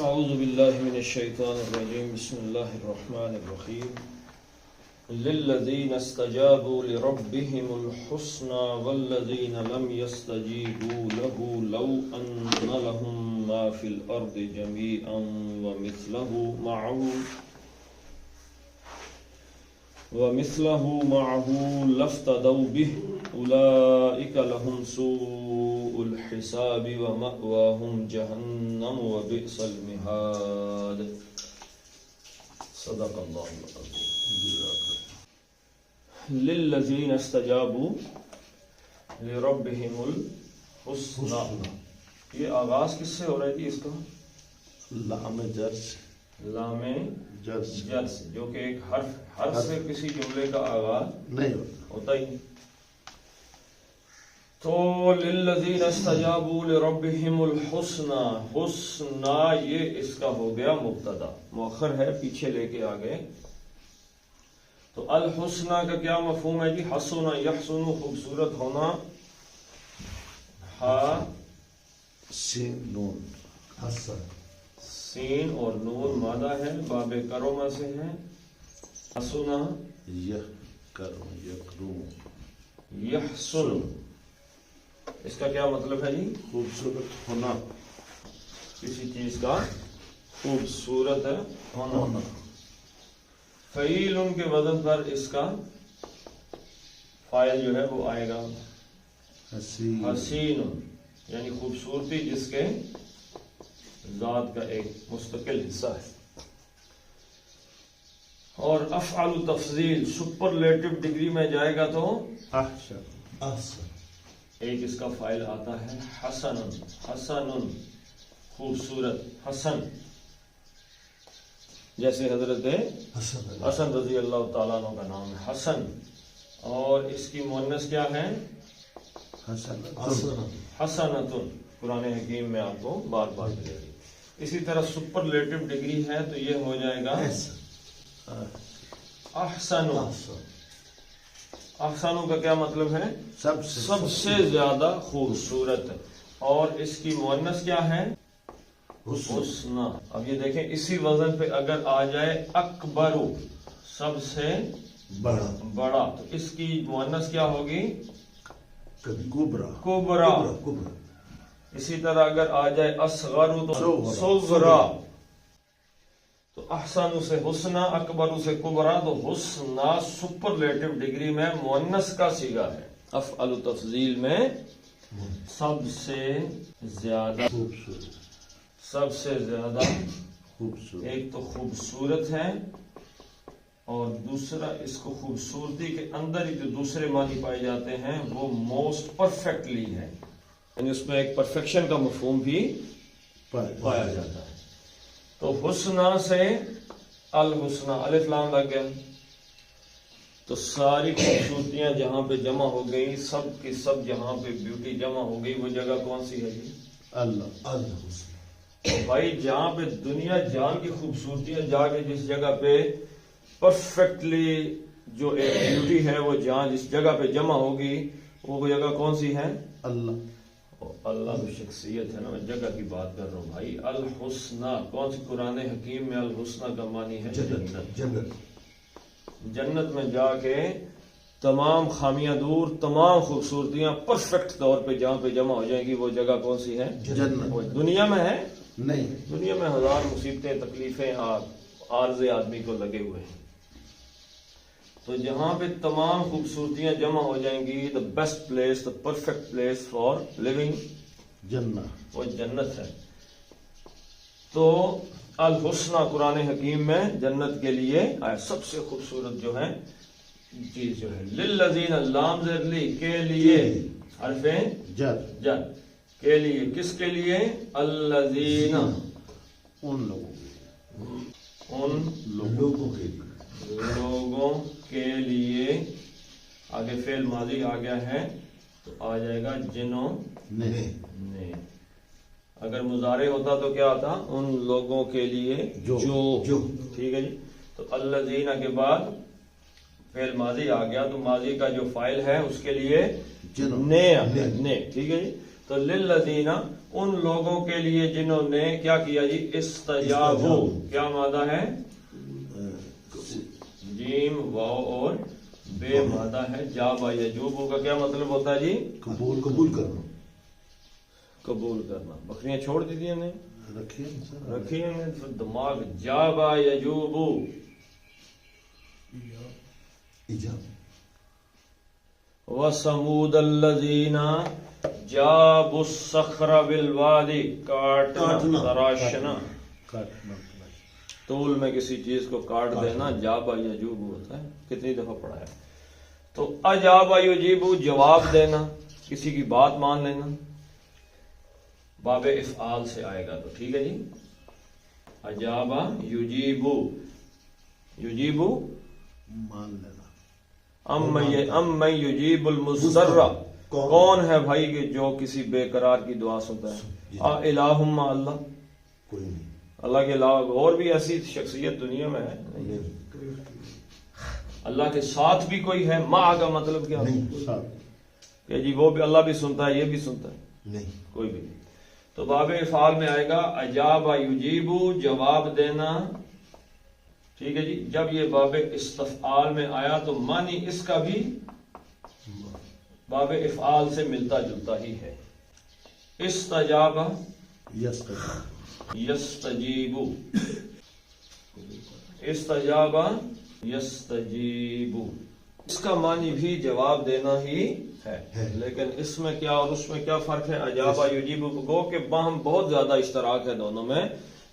اعوذ باللہ من الشیطان الرجیم بسم اللہ الرحمن الرحیم للذین استجابوا لربهم الحسنى والذین لم يستجیبوا له لو ان لهم ما في الارض جميعا ومثله معه لافتدوا به اولئک لهم سوء الحساب ومأواهم جہنم وبئس المہاد صدق اللہ العظیم للذین استجابوا لربهم الحسنى. یہ آغاز کس سے ہو رہی تھی اس کا؟ لام جر سے جو کہ ایک حرف سے کسی جملے کا آغاز نہیں ہوتا ہی. تو للذین استجابوا لربهم الحسنى، حسنى یہ اس کا ہو گیا مبتدا، مؤخر ہے پیچھے لے کے آگے. تو الحسنى کا کیا مفہوم ہے جی؟ حسن یحسن خوبصورت ہونا، سین نون حسن، سین اور نون مادہ ہے، باب کرما سے ہے. حسن یحسن، اس کا کیا مطلب ہے جی؟ خوبصورت ہونا، کسی چیز کا خوبصورت ہونا. فعیل کے وزن پر اس کا فاعل جو ہے وہ آئے گا حسین، یعنی خوبصورتی جس کے ذات کا ایک مستقل حصہ ہے. اور افعل تفضیل سپرلیٹو ڈگری میں جائے گا تو احسن، ایک اس کا فاعل آتا ہے حسن، حسن خوبصورت، حسن جیسے حضرت حسن رضی اللہ تعالیٰ عنہ کا نام ہے حسن. اور اس کی مؤنث کیا ہے؟ حسنتن. قرآن حکیم میں آپ کو بار بار ملے گی. اسی طرح سپرلیٹو ڈگری ہے تو یہ ہو جائے گا احسن. احسن کا کیا مطلب ہے؟ سب سے زیادہ خوبصورت. اور اس کی مؤنث کیا ہے؟ حسنہ. اب یہ دیکھیں اسی وزن پہ اگر آ جائے اکبرو، سب سے بڑا، تو اس کی مؤنث کیا ہوگی؟ کبرا. اسی طرح اگر آ جائے اصغر تو صغرا. تو احسن سے حسنہ، اکبر سے کبرا. تو حسنہ سپرلیٹو ڈگری میں مؤنث کا صیغہ ہے، افعل تفضیل میں سب سے زیادہ خوبصورت. ایک تو خوبصورت ہے، اور دوسرا اس کو خوبصورتی کے اندر ہی جو دوسرے معنی پائے جاتے ہیں وہ موسٹ پرفیکٹلی ہے، یعنی اس میں ایک پرفیکشن کا مفہوم بھی پایا جاتا ہے. تو حسنہ سے الحسنہ، الف لام لگ گیا. تو ساری خوبصورتیاں جہاں پہ جمع ہو گئی، سب کی سب جہاں پہ بیوٹی جمع ہو گئی، وہ جگہ کون سی ہے جی؟ اللہ. بھائی جہاں پہ دنیا جان کی خوبصورتیاں جا کے جس جگہ پہ پرفیکٹلی جو ایک بیوٹی ہے وہ جہاں جس جگہ پہ جمع ہوگی وہ جگہ کون سی ہے؟ اللہ. اللہ کی شخصیت ہے نا، میں جگہ کی بات کر رہا ہوں بھائی. الحسنہ کون سی؟ قرآن حکیم میں الحسنہ کا معنی ہے جنت. جنت میں جا کے تمام خامیاں دور، تمام خوبصورتیاں پرفیکٹ طور پہ جہاں پہ جمع ہو جائیں گی وہ جگہ کون سی ہے؟ جنت. دنیا میں ہے نہیں، دنیا میں ہزار مصیبتیں، تکلیفیں، عارضے آدمی کو لگے ہوئے ہیں. تو جہاں پہ تمام خوبصورتیاں جمع ہو جائیں گی، the best place, the perfect place for living جنت، وہ جنت ہے. تو الحسنہ قرآن حکیم میں جنت کے لیے آیا، سب سے خوبصورت جو ہے چیز جو ہے. للذین، لام زیر لی، کے لیے، حرف جر کے لیے. کس کے لیے؟ الذین، ان لوگوں کے لیے. آگے فعل ماضی آ گیا ہے تو آ جائے گا جنہوں نے. اگر مضارع ہوتا تو کیا آتا؟ ان لوگوں کے لیے جو. ٹھیک ہے جی. تو الذین کے بعد فعل ماضی آ گیا تو ماضی کا جو فاعل ہے اس کے لیے نے. ٹھیک ہے جی. تو للذین ان لوگوں کے لیے جنہوں نے کیا کیا جی استجابو کیا مادہ ہے جیم واو اور بے مادہ ہے جابا یجوبو کا کیا مطلب ہوتا ہے جی قبول کرنا قبول کرنا بکریاں چھوڑ دی تھی نے رکھیے ہیں دماغ جابا یجوبو وَثَمُودَ الَّذِينَ جَابُوا الصَّخْرَ بِالْوَادِ کاٹنا تراشنا طول میں کسی چیز کو کاٹ دینا جابا یجوبو ہوتا ہے کتنی دفعہ پڑھا ہے تو اجابا یجیبو جواب دینا کسی کی بات مان لینا باب افعال سے آئے گا تو ٹھیک ہے جی اجابا یجیبو یجیبو مان لینا ام من یجیب المضطر کون ہے بھائی کہ جو کسی بے قرار کی دعا سنتا ہے الہم اللہ کوئی نہیں اللہ کے علاوہ اور بھی ایسی شخصیت دنیا میں ہے اللہ کے ساتھ بھی کوئی ہے ماں کا مطلب کیا کہ جی وہ بھی اللہ بھی سنتا ہے یہ بھی سنتا ہے نہیں کوئی بھی نہیں تو باب افعال میں آئے گا اجابا یجیبو جواب دینا ٹھیک ہے جی جب یہ باب استفعال میں آیا تو معنی اس کا بھی باب افعال سے ملتا جلتا ہی ہے استجابا یستجیبو استجابا یستجیبو اس کا معنی بھی جواب دینا ہی ہے لیکن اس میں کیا اور اس میں کیا فرق ہے اجابا یجیبو گو کہ باہم بہت زیادہ اشتراک ہے دونوں میں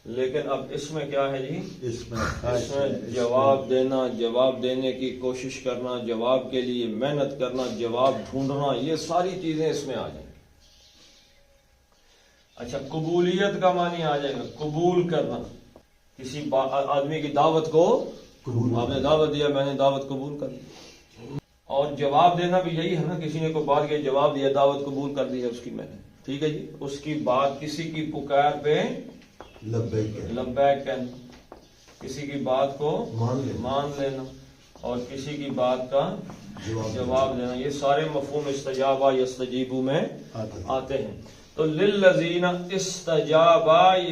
لیکن اب اس میں کیا ہے جی اس میں جواب دینا جواب دینے کی کوشش کرنا جواب کے لیے محنت کرنا جواب ڈھونڈنا یہ ساری چیزیں اس میں آ جائیں اچھا قبولیت کا معنی آ جائے گا قبول کرنا کسی آدمی کی دعوت کو آپ نے دعوت دیا میں نے دعوت قبول کر لی اور جواب دینا بھی یہی ہے نا کسی نے کوئی بات کے جواب دیا دعوت قبول کر دی ہے اس کی میں نے ٹھیک ہے جی اس کی بات کسی کی پکار پہ لبیک کہنا کسی کی بات کو مان لینا اور کسی کی بات کا جواب دینا یہ سارے مفہوم استجابہ یستجیبو میں آتے ہیں تو للذین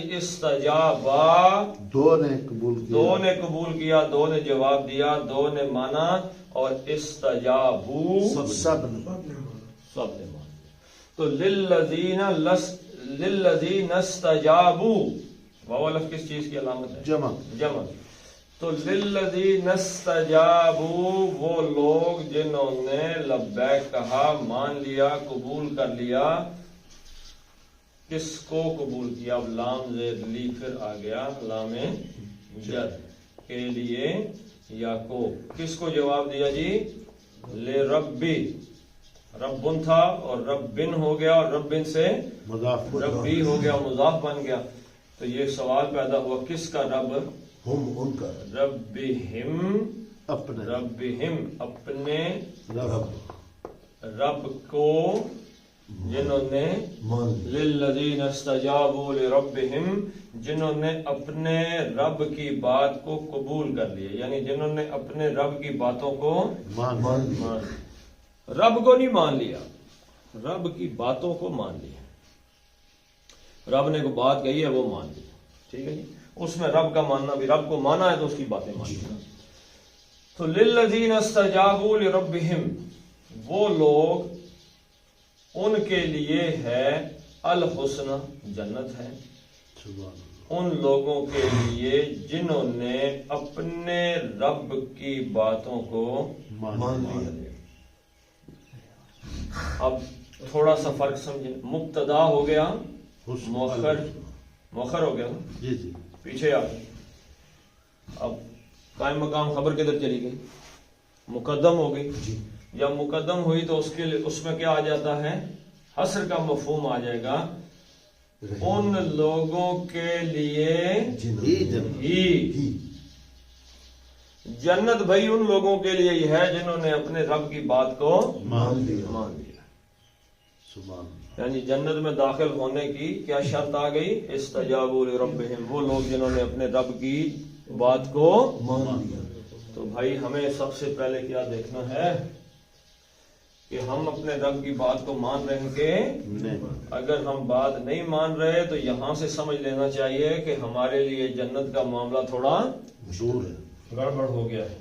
استجابا دو نے قبول کیا دو نے جواب دیا دو نے مانا اور استجابو سب نے مان لیا تو للذین استجابو واو لفظ کس چیز کی علامت ہے جمع تو للذین استجابو وہ لوگ جنہوں نے لبیک کہا مان لیا قبول کر لیا کس کو قبول کیا اب لام زیر لی پھر آ گیا لام جر کے لیے یا کو کس کو جواب دیا جی لے ربی ربن تھا اور ربن ہو گیا اور ربن سے ربی ہو گیا مضاف بن گیا تو یہ سوال پیدا ہوا کس کا رب ان کا ربہم اپنے رب کو جنہوں نے للذین استجابوا لربہم جنہوں نے اپنے رب کی بات کو قبول کر لیا یعنی جنہوں نے اپنے رب کی باتوں کو مان رب کو نہیں مان لیا رب کی باتوں کو مان لیا رب نے کوئی بات کہی ہے وہ مان لیا ٹھیک ہے جی اس میں رب کا ماننا بھی رب کو مانا ہے تو اس کی باتیں مان لیا تو للذین استجابوا لربہم وہ لوگ ان کے لیے ہے الحسن جنت ہے ان لوگوں کے لیے جنہوں نے اپنے رب کی باتوں کو مان لیا اب تھوڑا سا فرق سمجھیں مبتدا ہو گیا مؤخر ہو گیا جی جی پیچھے آ اب قائم مقام خبر کدھر چلی گئی مقدم ہو گئی جب مقدم ہوئی تو اس کے لیے اس میں کیا آ جاتا ہے حصر کا مفہوم آ جائے گا ان لوگوں کے لیے ہی جنت بھائی ان لوگوں کے لیے ہی ہے جنہوں نے اپنے رب کی بات کو مان لیا یعنی جنت میں داخل ہونے کی کیا شرط آ گئی استجابوا لربہم وہ لوگ جنہوں نے اپنے رب کی بات کو مان لیا تو بھائی ہمیں سب سے پہلے کیا دیکھنا ہے کہ ہم اپنے رب کی بات کو مان رہے ہیں کہ نہیں اگر ہم بات نہیں مان رہے تو یہاں سے سمجھ لینا چاہیے کہ ہمارے لیے جنت کا معاملہ تھوڑا مشہور ہے گڑبڑ ہو گیا ہے،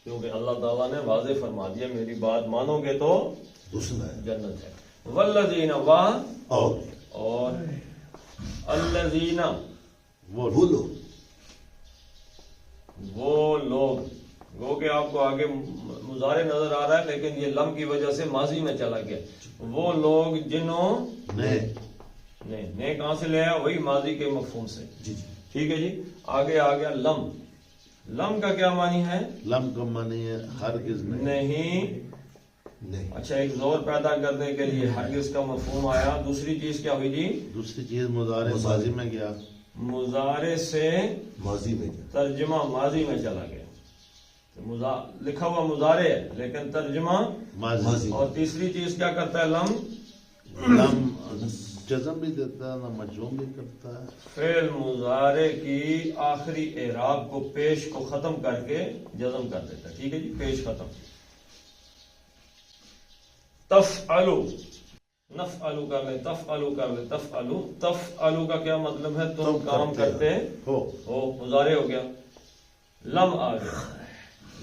کیونکہ اللہ تعالیٰ نے واضح فرما دیا میری بات مانو گے تو حسن ہے جنت ہے۔ والذین اور الذین وہ لوگ وہ لوگ، وہ کہ آپ کو آگے مضارع نظر آ رہا ہے لیکن یہ لم کی وجہ سے ماضی میں چلا گیا، وہ لوگ جنہوں نے کہاں سے لیا؟ وہی ماضی کے مفہوم سے، جی جی ٹھیک ہے جی۔ آگے آ گیا لم، لم کا کیا معنی ہے؟ لم کا معنی ہے ہرگز نہیں اچھا، ایک زور پیدا کرنے کے لیے ہرگز کا مفہوم آیا۔ دوسری چیز کیا ہوئی جی؟ دوسری چیز مضارع ماضی میں گیا، مضارع سے ماضی میں گیا، ترجمہ ماضی میں چلا گیا، لکھا ہوا مضارع ہے لیکن ترجمہ ماضی۔ اور تیسری چیز کیا کرتا ہے لم؟ لم جزم بھی دیتا ہے نہ مجزوم بھی کرتا ہے، فعل مضارع کی آخری اعراب کو پیش کو ختم کر کے جزم کر دیتا ہے، ٹھیک ہے جی، پیش ختم۔ تفعلو، نفعلو کر لیں، تفعلو کر لیں، تفعلو، تفعلو کا کیا مطلب ہے؟ تم کام کرتے ہو، مضارع ہو گیا۔ لم آ گیا،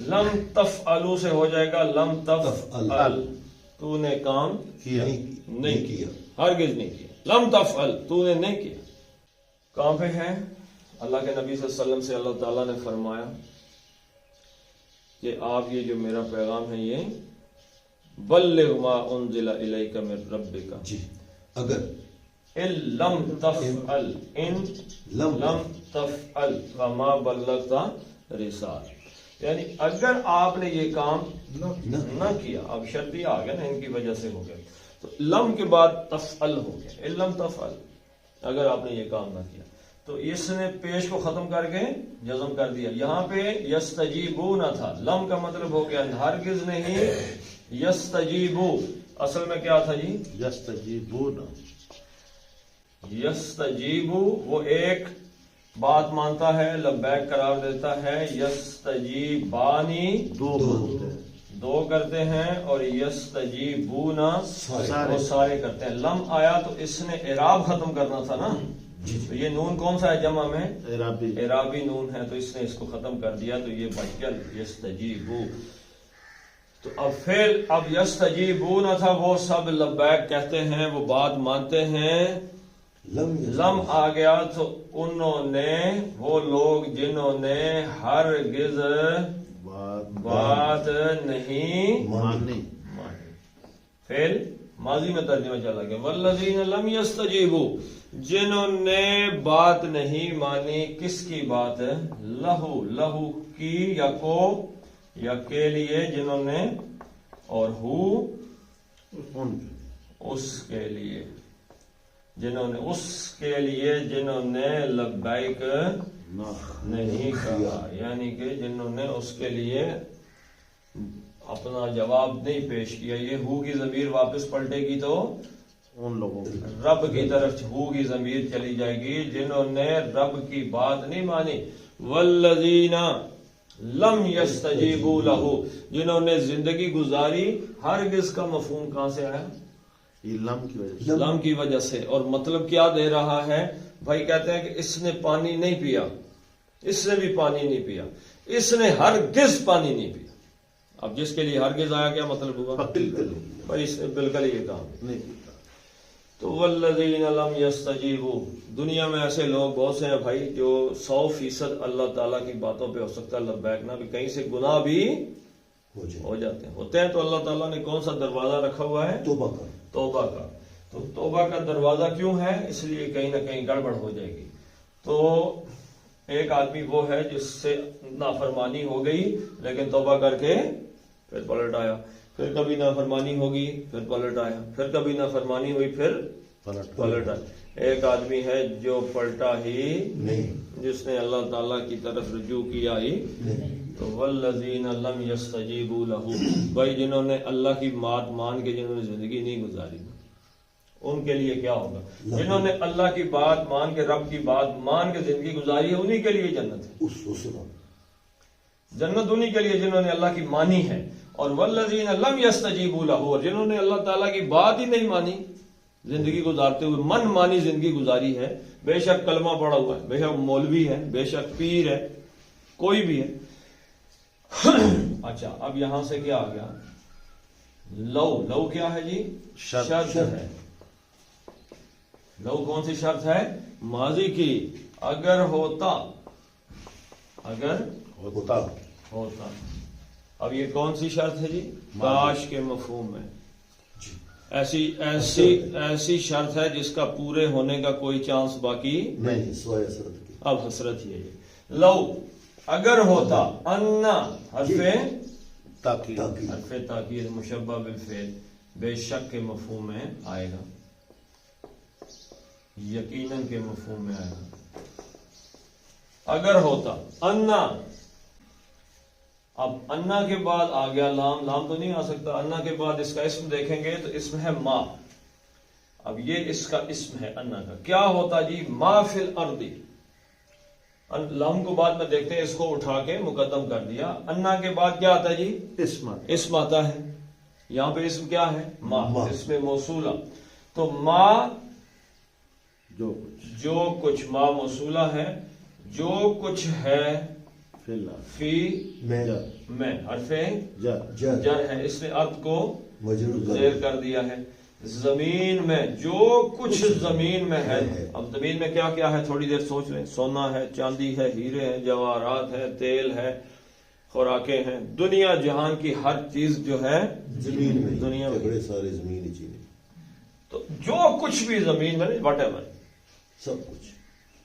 لم تفعلو سے ہو جائے گا لم تفعل، تو نے کام کیا نہیں کیا، ہرگز نہیں کیا۔ لم تفعل، تو نے نہیں کیا۔ کہاں پہ ہے؟ اللہ کے نبی صلی اللہ علیہ وسلم سے اللہ تعالیٰ نے فرمایا کہ آپ یہ جو میرا پیغام ہے یہ بلغ ما انزل الیک من ربک، جی، اگر ان لم تفعل، ان لم تفعل فما بلغت رسالہ، یعنی اگر آپ نے یہ کام نہ کیا، اب شرطی آ گیا نا، ان کی وجہ سے ہو گیا، تو لم کے بعد تفعل ہو گیا، ان لم تفعل، اگر آپ نے یہ کام نہ کیا، تو اس نے پیش کو ختم کر کے جزم کر دیا۔ یہاں پہ یستجیبون تھا، لم کا مطلب ہو گیا ہرگز نہیں، یستجیبو اصل میں کیا تھا جی؟ یستجیبون، یستجیبو وہ ایک بات مانتا ہے، لبیک قرار دیتا ہے، یستجیبانی دو کرتے ہیں، اور یستجیبون وہ سارے کرتے ہیں۔ لم آیا تو اس نے اعراب ختم کرنا تھا نا، تو یہ نون کون سا ہے جمع میں؟ اعرابی نون ہے، تو اس نے اس کو ختم کر دیا، تو یہ بچ گیا یستجیبو۔ تو اب یستجیبون تھا، وہ سب لبیک کہتے ہیں، وہ بات مانتے ہیں۔ لم آ گیا تو انہوں نے، وہ لوگ جنہوں نے ہرگز بات نہیں مانی، فعل ماضی میں ترجمہ چلا گیا۔ والذین لم یستجیبوا، جنہوں نے بات نہیں مانی، کس کی بات؟ لہو، لہو کی یا کو یا کے لیے، جنہوں نے، اور ہو اس کے لیے، جنہوں نے، اس کے لیے جنہوں نے لبیک نہیں کہا، یعنی کہ جنہوں نے اس کے لیے اپنا جواب نہیں پیش کیا۔ یہ ہو کی ضمیر واپس پلٹے گی تو ان لوگوں رب کی طرف ہو کی ضمیر چلی جائے گی، جنہوں نے رب کی بات نہیں مانی۔ والذین لم یستجیبوا لہ، جنہوں نے زندگی گزاری، ہرگز کا مفہوم کہاں سے آیا؟ لم کی وجہ سے۔ اور مطلب کیا دے رہا ہے؟ بھائی کہتے ہیں کہ اس نے پانی نہیں پیا، اس نے بھی پانی نہیں پیا، اس نے ہرگز پانی نہیں پیا۔ اب جس کے لیے ہرگز آیا کیا مطلب ہوا؟ بھائی اس نے بالکل یہ کام نہیں پیا۔ تو والذین لم یستجیبوا، دنیا میں ایسے لوگ بہت سے ہیں بھائی جو 100% اللہ تعالیٰ کی باتوں پہ ہو سکتا ہے لبیک نہ بھی، کہیں سے گناہ بھی ہو جاتے ہیں، ہوتے ہیں، تو اللہ تعالیٰ نے کون سا دروازہ رکھا ہوا ہے؟ توبہ کا۔ تو توبہ کا دروازہ کیوں ہے؟ اس لیے کہیں نہ کہیں گڑبڑ ہو جائے گی۔ تو ایک آدمی وہ ہے جس سے نافرمانی ہو گئی لیکن توبہ کر کے پھر پلٹ آیا، پھر کبھی نافرمانی ہوگی پھر پلٹ آیا، پھر کبھی نافرمانی ہوئی پھر پلٹ آیا۔ ایک آدمی ہے جو پلٹا ہی نہیں، جس نے اللہ تعالیٰ کی طرف رجوع کیا ہی نہیں۔ تو والذین لم یستجیبوا لہ، بھائی جنہوں نے اللہ کی بات مان کے جنہوں نے زندگی نہیں گزاری، ان کے لیے کیا ہوگا؟ جنہوں نے اللہ کی بات مان کے، رب کی بات مان کے زندگی گزاری ہے، انہی کے لیے جنت ہے۔ جنت انہی کے لیے جنہوں نے اللہ کی مانی ہے، اور والذین لم یستجیبوا لہ، اور جنہوں نے اللہ تعالیٰ کی بات ہی نہیں مانی زندگی گزارتے ہوئے، من مانی زندگی گزاری ہے، بے شک کلمہ پڑا ہوا ہے، بے شک مولوی ہے، بے شک پیر ہے، کوئی بھی ہے. اچھا اب یہاں سے کیا آ گیا؟ لو کیا ہے جی؟ شرط ہے. لو کون سی شرط ہے؟ ماضی کی. اگر ہوتا، اگر ہوتا. اب یہ کون سی شرط ہے جی؟ کاش کے مفہوم میں. ایسی شرط ہے جس کا پورے ہونے کا کوئی چانس باقی نہیں. اب حسرت ہی ہے یہ. لو اگر ہوتا، انا حرف تاکید مشبہ بالفعل بے شک کے مفہوم میں آئے گا، یقیناً کے مفہوم میں آئے گا. اگر ہوتا انا، اب انا کے بعد آ گیا لام. لام تو نہیں آ سکتا. انا کے بعد اس کا اسم دیکھیں گے تو اسم ہے ما. اب یہ اس کا اسم ہے انا کا. کیا ہوتا جی؟ ما فی الارض. لام کو بعد میں دیکھتے ہیں، اس کو اٹھا کے مقدم کر دیا. انا کے بعد کیا آتا ہے جی؟ اسم آتا ہے. یہاں پہ اسم کیا ہے؟ ما. اسم موصولہ. تو ما جو کچھ، ما موصولہ ہے، جو کچھ ہے فی میں حرف جر ہے. اس نے ارض کو زیر کر دیا ہے. زمین میں جو کچھ زمین میں ہے. اب زمین میں کیا کیا ہے؟ تھوڑی دیر سوچ لیں. سونا ہے، چاندی ہے، ہیرے ہیں، جواہرات ہے، تیل ہے، خوراکیں ہیں. دنیا جہان کی ہر چیز جو ہے زمین میں، دنیا میں بڑے سارے زمین چیزیں، تو جو کچھ بھی زمین میں، واٹ ایور، سب کچھ.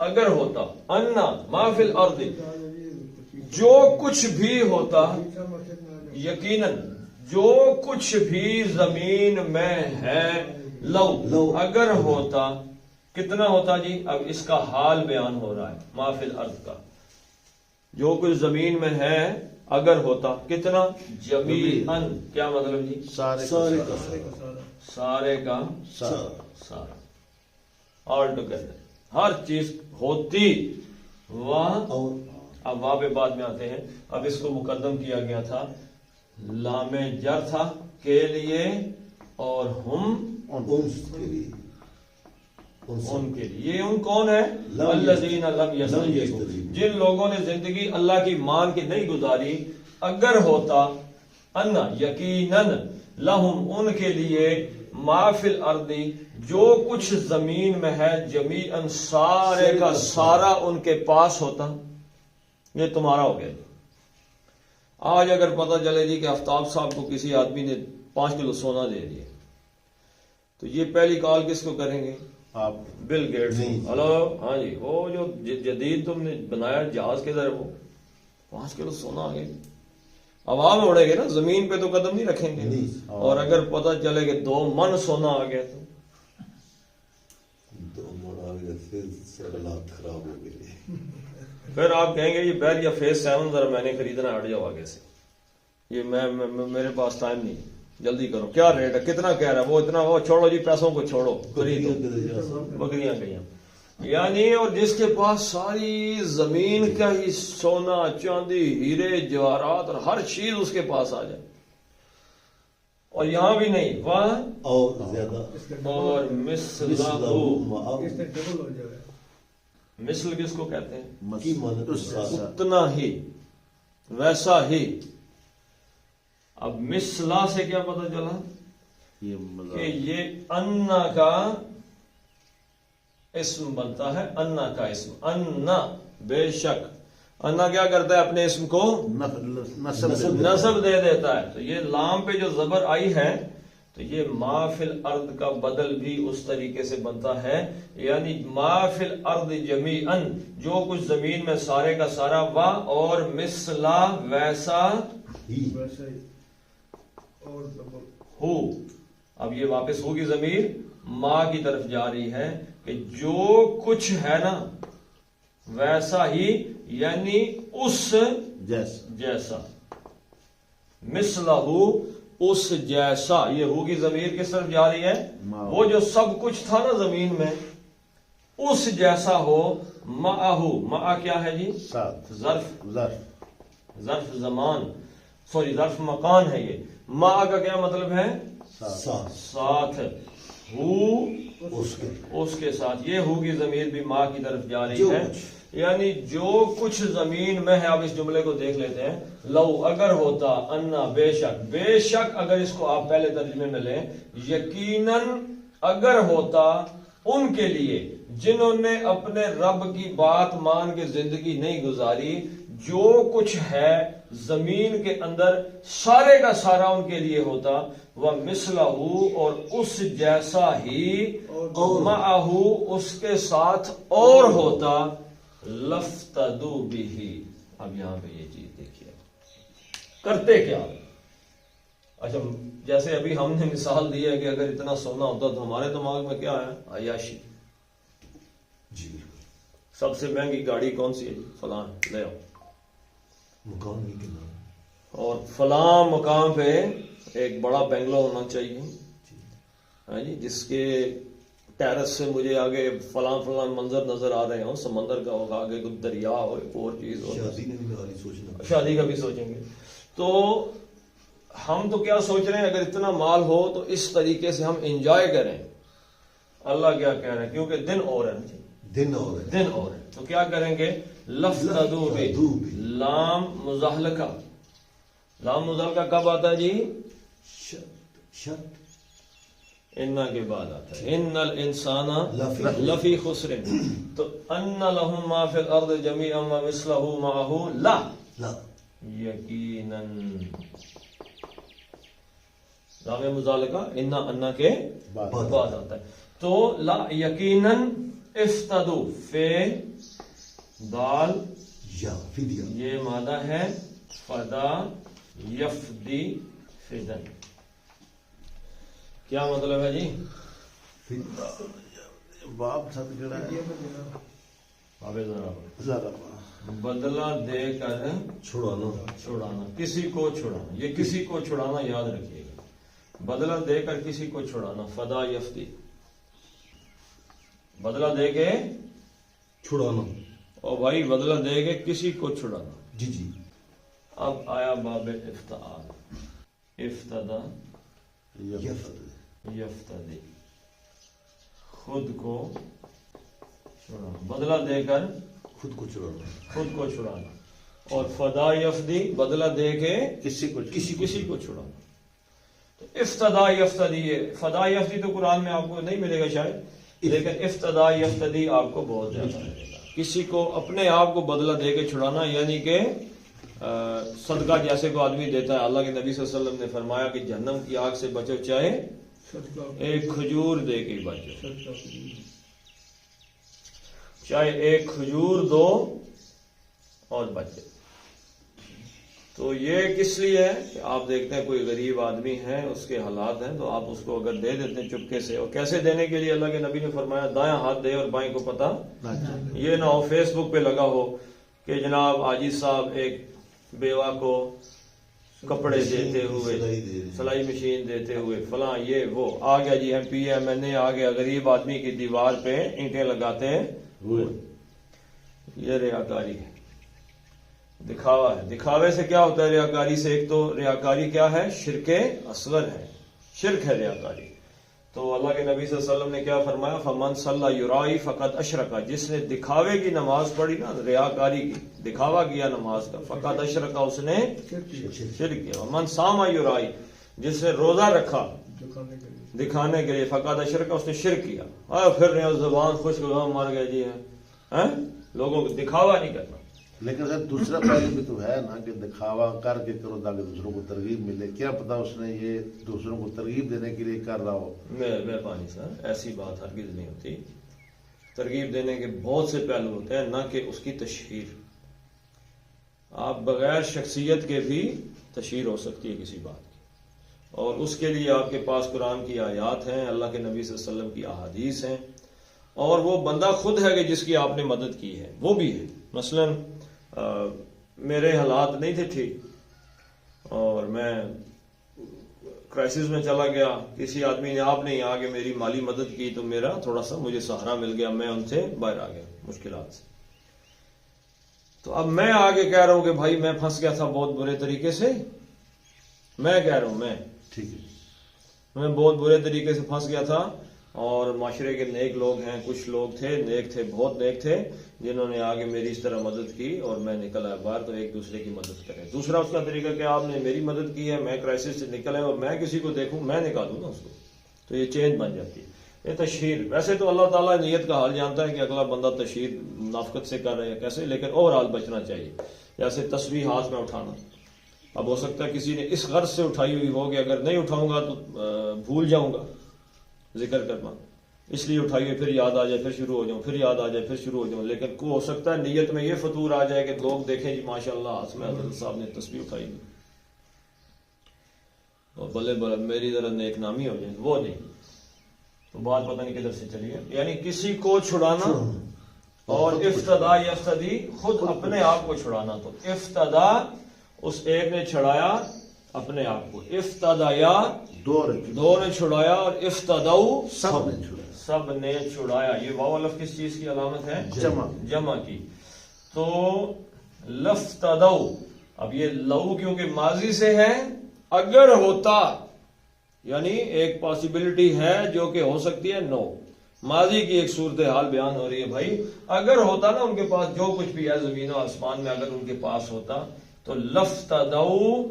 اگر ہوتا انا ما فی الارض، جو کچھ بھی ہوتا، یقیناً جو کچھ بھی زمین میں ہے. لو اگر ہوتا، کتنا ہوتا جی؟ اب اس کا حال بیان ہو رہا ہے ما فی الارض کا. جو کچھ زمین میں ہے اگر ہوتا کتنا؟ جمیعاً. کیا مطلب جی؟ سارے کا سارا، آل ٹوگیدر، ہر چیز ہوتی. اب واہ پہ بعد میں آتے ہیں. اب اس کو مقدم کیا گیا تھا، لام جر تھا کے لیے، اور ہم ان کے لیے. یہ ان کون ہے؟ الذین لم یستجیبوا، جن لوگوں نے زندگی اللہ کی مان کے نہیں گزاری. اگر ہوتا انا، یقیناً، لہم ان کے لیے، ما فی الارض جو کچھ زمین میں ہے، جمیعاً سارے کا سارا ان کے پاس ہوتا. یہ تمہارا ہو گیا. آج اگر پتہ چلے جی کہ آفتاب صاحب کو کسی آدمی نے 5 کلو سونا دے دیا، تو یہ پہلی کال کس کو کریں گے؟ آپ. Bill Gates. ہلو، ہاں جی، وہ جو جدید تم نے بنایا جہاز کے ذریعے، وہ 5 کلو سونا آ گیا. ہوا میں اڑے گے نا، زمین پہ تو قدم نہیں رکھیں گے. اور اگر پتہ چلے کہ 2 من سونا آ گیا تو 2 من آ گیا، پھر حالات خراب ہو گئے. پھر آپ کہیں گے یہ بیل یا فیس 7 ذرا میں نے خریدنا، ہٹ جاؤ آگے سے، یہ میرے پاس ٹائم نہیں، جلدی کرو. کیا ریٹ ہے؟ کتنا کہہ رہا ہے؟ وہ اتنا، وہ چھوڑو جی، پیسوں کو چھوڑو، خریدو. بکریاں گئیاں. یعنی اور جس کے پاس ساری زمین کا ہی سونا، چاندی، ہیرے، جواہرات اور ہر چیز اس کے پاس آ جائے. اور یہاں بھی نہیں، وہاں اور زیادہ. اور مثلہ، مثل کس کو کہتے ہیں؟ اتنا ہی، ویسا ہی. اب مثلا سے کیا پتہ چلا کہ یہ انا کا اسم بنتا ہے. انا کا اسم، انا، بے شک. انا کیا کرتا ہے؟ اپنے اسم کو نصب دے دیتا ہے. تو یہ لام پہ جو زبر آئی ہے، تو یہ ما فی الارض کا بدل بھی اس طریقے سے بنتا ہے. یعنی ما فی الارض جمیعاً، جو کچھ زمین میں سارے کا سارا. وا اور مثلا، ویسا ہو. اب یہ واپس ہوگی ضمیر ما کی طرف جا رہی ہے کہ جو کچھ ہے نا ویسا ہی، یعنی اس جیسا. مثلہ، اس جیسا. یہ ہوگی ضمیر کس طرف جا رہی ہے؟ وہ جو سب کچھ تھا نا زمین میں، اس جیسا ہو. معہو، مع کیا ہے جی؟ ظرف زمان. سوری ظرف مکان ہے یہ. ما کا کیا مطلب ہے؟ ساتھ. ہو اس کے ساتھ. یہ ہو کی ضمیر بھی ماں کی طرف جا رہی ہے. یعنی جو کچھ زمین میں ہے. آپ اس جملے کو دیکھ لیتے ہیں. لو اگر ہوتا، انا بے شک اگر اس کو آپ پہلے ترجمے میں لیں، یقیناً اگر ہوتا ان کے لیے جنہوں نے اپنے رب کی بات مان کے زندگی نہیں گزاری، جو کچھ ہے زمین کے اندر سارے کا سارا ان کے لیے ہوتا. وَمِثْلَهُ اور اس جیسا ہی، مَعَهُ اس کے ساتھ اور ہوتا، لَفْتَدُوا بِهِ. اب یہاں پہ یہ چیز دیکھیے کرتے کیا. اچھا جیسے ابھی ہم نے مثال دی ہے کہ اگر اتنا سونا ہوتا تو ہمارے دماغ میں کیا ہے؟ عیاشی. جی سب سے مہنگی گاڑی کون سی ہے؟ فلاں لے آؤ. مقام ہی کے نام. اور فلاں مقام پہ ایک بڑا بنگلو ہونا چاہیے، ہاں جی، جس کے ٹیرس سے مجھے آگے فلاں منظر نظر آ رہے ہوں، سمندر کا ہوگا، آگے کوئی دریا ہو، ایک اور چیز ہو. شادی کا بھی سوچیں گے. تو ہم تو کیا سوچ رہے ہیں؟ اگر اتنا مال ہو تو اس طریقے سے ہم انجوائے کریں. اللہ کیا کہہ رہے ہیں؟ کیونکہ دن اور ہے، دن اور ہے، تو کیا کریں گے؟ لَفْتَدُوا بِهِ. لام مزاحلقہ. لام مزاحلقہ کب آتا ہے جی؟ انا کے بعد آتا ہے. ان الانسان لفی خسر. تو ان لهم ما فی الارض جميعا ومثله معه لا یقیناً. لام مزاحلقہ انا کے بعد آتا ہے. تو لا یقیناً افتدو فے دال یہ مادہ ہے فدا یفدی فدن. کیا مطلب ہے جی؟ باپ سب جڑا ہے بدلہ دے کر چھڑانا، کسی کو چھڑانا. یہ کسی کو چھڑانا یاد رکھیے گا. بدلہ دے کر کسی کو چھڑانا. فدا یفدی، بدلہ دے کے چھڑانا. اور بھائی بدلہ دے کے کسی کو چھڑانا. جی اب آیا باب افتعال. افتدا یفتدی، خود کو چھڑانا، بدلہ دے کر خود کو چھڑانا. اور فدا یفدی، بدلہ دے کے کسی کو چھڑانا. تو افتدا یفتدی، فدا یفدی تو قرآن میں آپ کو نہیں ملے گا شاید، لیکن افتدا یفتدی آپ کو بہت زیادہ ملے گا. کسی کو اپنے آپ کو بدلہ دے کے چھڑانا، یعنی کہ صدقہ جیسے کو آدمی دیتا ہے. اللہ کے نبی صلی اللہ علیہ وسلم نے فرمایا کہ جہنم کی آگ سے بچو چاہے ایک کھجور دے کے بچو، چاہے ایک کھجور دو اور بچے. تو یہ کس لیے ہے کہ آپ دیکھتے ہیں کوئی غریب آدمی ہے، اس کے حالات ہیں، تو آپ اس کو اگر دے دیتے ہیں چپکے سے. اور کیسے دینے کے لیے اللہ کے نبی نے فرمایا دایاں ہاتھ دے اور بائیں کو پتہ. یہ نہ ہو فیس بک پہ لگا ہو کہ جناب حاجی صاحب ایک بیوہ کو کپڑے دیتے ہوئے، سلائی مشین دیتے ہوئے، فلاں یہ وہ آ گیا جی MPMNA آ گیا، غریب آدمی کی دیوار پہ اینٹیں لگاتے ہیں. یہ ریاکاری ہے، دکھاوا ہے. دکھاوے سے کیا ہوتا ہے ریاکاری سے؟ ایک تو ریاکاری کیا ہے؟ شرک اصغر ہے، شرک ہے ریاکاری. تو اللہ کے نبی صلی اللہ علیہ وسلم نے کیا فرمایا؟ فمن صلی یرائی فقط اشرکا. جس نے دکھاوے کی نماز پڑھی نا، ریاکاری کی، دکھاوا کیا نماز کا، فقط اشرکا، اس نے شرک کیا. من صام یرائی، جس نے روزہ رکھا دکھانے کے لیے، فقط اشرکا، اس نے شرک کیا. پھر زبان خشک مر گئے جی ہیں، لوگوں کو دکھاوا نہیں کرنا. لیکن سر دوسرا پہلو بھی تو ہے نا کہ دکھاوا کر کے کرو تاکہ دوسروں کو ترغیب ملے. کیا پتا اس نے یہ دوسروں کو ترغیب دینے کے لیے کر رہا ہو. مہربانی سر، ایسی بات ہرگز نہیں ہوتی. ترغیب دینے کے بہت سے پہلو ہوتے ہیں، نہ کہ اس کی تشہیر. آپ بغیر شخصیت کے بھی تشہیر ہو سکتی ہے کسی بات کی، اور اس کے لیے آپ کے پاس قرآن کی آیات ہیں، اللہ کے نبی صلی اللہ علیہ وسلم کی احادیث ہیں، اور وہ بندہ خود ہے کہ جس کی آپ نے مدد کی ہے وہ بھی ہے. مثلاً میرے حالات نہیں تھے ٹھیک اور میں کرائسس میں چلا گیا، کسی آدمی نے آپ نے آگے میری مالی مدد کی تو میرا تھوڑا سا مجھے سہارا مل گیا، میں ان سے باہر آ گیا مشکلات سے. تو اب میں آگے کہہ رہا ہوں کہ بھائی میں پھنس گیا تھا بہت برے طریقے سے، میں کہہ رہا ہوں ٹھیک ہے، میں بہت برے طریقے سے پھنس گیا تھا، اور معاشرے کے نیک لوگ ہیں، کچھ لوگ تھے نیک تھے، بہت نیک تھے، جنہوں نے آگے میری اس طرح مدد کی اور میں نکل آیا باہر. تو ایک دوسرے کی مدد کریں. دوسرا اس کا طریقہ کہ آپ نے میری مدد کی ہے، میں کرائسس سے نکل آیا اور میں کسی کو دیکھوں میں نکالوں نا اس کو، تو یہ چینج بن جاتی ہے. یہ تشہیر، ویسے تو اللہ تعالیٰ نیت کا حال جانتا ہے کہ اگلا بندہ تشہیر منافقت سے کر رہا ہے کیسے، لیکن اوور آل بچنا چاہیے. جیسے تصویر ہاتھ میں اٹھانا، اب ہو سکتا ہے کسی نے اس غرض سے اٹھائی ہوئی ہو کہ اگر نہیں اٹھاؤں گا تو بھول جاؤں گا ذکر کرنا، اس لیے اٹھائی ہوئی، پھر یاد آ جائے پھر شروع ہو جاؤں، پھر یاد آ جائے پھر شروع ہو جاؤں. لیکن کو ہو سکتا ہے نیت میں یہ فطور آ جائے کہ لوگ دیکھیں جی ماشاء اللہ ہاتھ میں حضرت صاحب نے تسبیح اٹھائی ہوئی، اور بلے بلے میری طرح نیک نامی ہو جائے، وہ نہیں. تو بات پتہ نہیں کدھر سے چلی ہے. یعنی کسی کو چھڑانا اور افتدا یفتدی، خود اپنے آپ کو چھڑانا. تو افتدا اس ایک نے چھڑایا اپنے آپ کو، افتدا یا دو نے چھڑایا، اور افتداؤ سب نے چھوڑا، سب نے چھڑایا. یہ واو الف کس چیز کی علامت ہے؟ جمع کی. تو لفتدو، اب یہ لو کیونکہ ماضی سے ہے، اگر ہوتا یعنی ایک پاسبلٹی ہے جو کہ ہو سکتی ہے، نو ماضی کی ایک صورتحال بیان ہو رہی ہے. بھائی اگر ہوتا نا ان کے پاس جو کچھ بھی ہے زمین و آسمان میں، اگر ان کے پاس ہوتا تو لفتدو.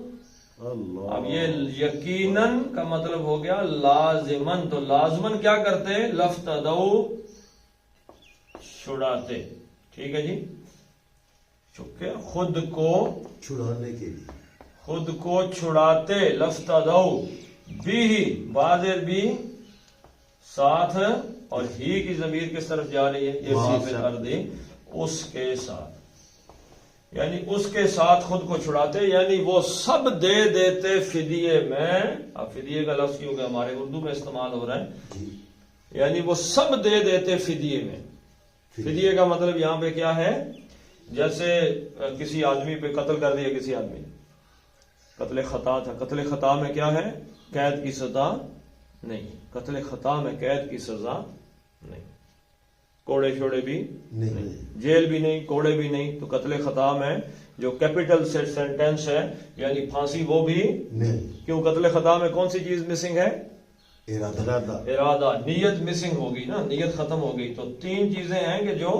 اب یہ یقیناً کا مطلب ہو گیا لازمن. تو لازمن کیا کرتے؟ لفتدو چھڑاتے. ٹھیک ہے جی، چکے خود کو چھڑانے کے لیے، خود کو چھڑاتے. لفتدو بھی بادر بھی ساتھ، اور ہی کی ضمیر کس طرف جا رہی ہے؟ یہ صفت اردی، اس کے ساتھ، یعنی اس کے ساتھ خود کو چھڑاتے، یعنی وہ سب دے دیتے فدیے میں. اب فدیے کا لفظ کیونکہ ہمارے اردو میں استعمال ہو رہا ہے، یعنی وہ سب دے دیتے فدیے میں. فدیے کا مطلب یہاں پہ کیا ہے؟ جیسے کسی آدمی پہ قتل کر دیا کسی آدمی نے، قتل خطا تھا. قتل خطا میں کیا ہے؟ قید کی سزا نہیں. قتل خطا میں قید کی سزا نہیں، کوڑے چھوڑے بھی نہیں، جیل بھی نہیں، کوڑے بھی نہیں. تو قتل خطا میں جو کیپٹل سینٹینس ہے یعنی پھانسی، وہ بھی نہیں. کیوں؟ قتل خطا میں کون سی چیز مسنگ ہے؟ ارادہ. نیت مسنگ ہوگی نا، نیت ختم ہو گئی. تو تین چیزیں ہیں کہ جو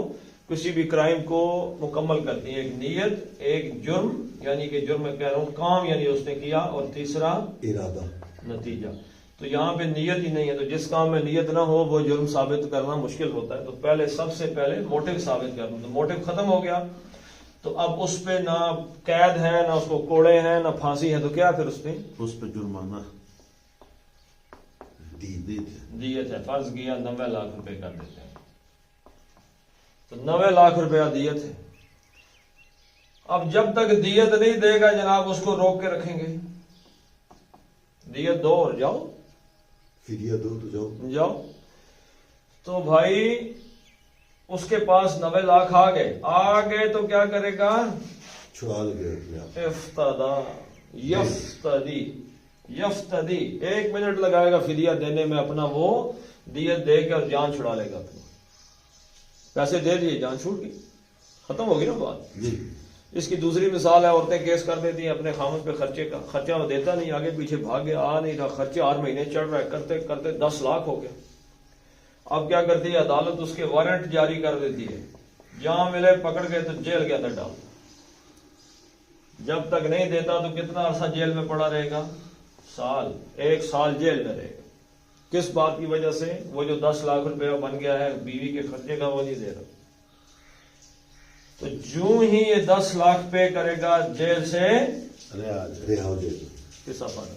کسی بھی کرائم کو مکمل کرتی ہیں، ایک نیت، ایک جرم یعنی کہ جرم میں کہہ رہا ہوں کام یعنی اس نے کیا، اور تیسرا ارادہ نتیجہ. تو یہاں پہ نیت ہی نہیں ہے، تو جس کام میں نیت نہ ہو وہ جرم ثابت کرنا مشکل ہوتا ہے. تو پہلے سب سے پہلے موٹو ثابت کرنا. تو موٹو ختم ہو گیا، تو اب اس پہ نہ قید ہے، نہ اس کو کوڑے ہیں، نہ پھانسی ہے. تو کیا پھر اس پہ جرمانہ دیت ہے. فرض کیا 90 لاکھ روپے کر دیتے ہیں، تو 90 لاکھ روپیہ دیت ہے. اب جب تک دیت نہیں دے گا جناب اس کو روک کے رکھیں گے. دیت دو اور جاؤ، فدیہ دو تو جاؤ. تو بھائی اس کے پاس 90 لاکھ آ گئے تو کیا کرے گا؟ چھڑا لے گا. افتدا یفتدی 1 منٹ لگائے گا فدیہ دینے میں اپنا، وہ دیت دے کے اور جان چھڑا لے گا اپنی. پیسے دے دیے، جان چھوٹ گئی، ختم ہوگی نا بات. اس کی دوسری مثال ہے، عورتیں کیس کر دیتی ہیں اپنے خامد پہ خرچے کا، خرچہ وہ دیتا نہیں، آگے پیچھے بھاگ گیا، آ نہیں رہا، خرچے ہر مہینے چڑھ رہا ہے، کرتے کرتے 10 لاکھ ہو گیا. اب کیا کرتی ہے عدالت؟ اس کے وارنٹ جاری کر دیتی ہے، جہاں ملے پکڑ کے تو جیل کے اندر ڈال. جب تک نہیں دیتا تو کتنا عرصہ جیل میں پڑا رہے گا؟ سال. 1 سال جیل میں رہے گا. کس بات کی وجہ سے؟ وہ جو 10 لاکھ روپیہ بن گیا ہے بیوی کے خرچے کا، وہ نہیں دے رہا. تو جو ہی یہ 10 لاکھ پے کرے گا جیل سے رہا ہو جائے گا. کس افراد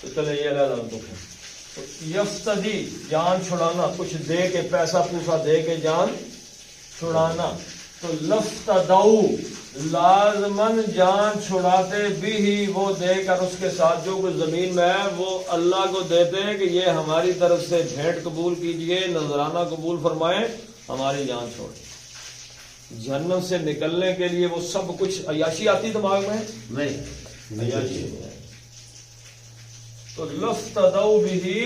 تو چلے یہ علیحدہ دکھ ہے. تو یفتدی جان چھڑانا، کچھ دے کے، پیسہ پوسا دے کے جان چھڑانا. تو لفتدو لازمن جان چھڑاتے بھی ہی، وہ دے کر اس کے ساتھ جو کچھ زمین میں ہے وہ اللہ کو دیتے ہیں کہ یہ ہماری طرف سے بھیٹ قبول کیجئے، نذرانہ قبول فرمائیں، ہماری جان چھوڑ. جہنم سے نکلنے کے لیے وہ سب کچھ. عیاشی آتی دماغ میں؟ نہیں، عیاشی نہیں. تو لفتدو بھی،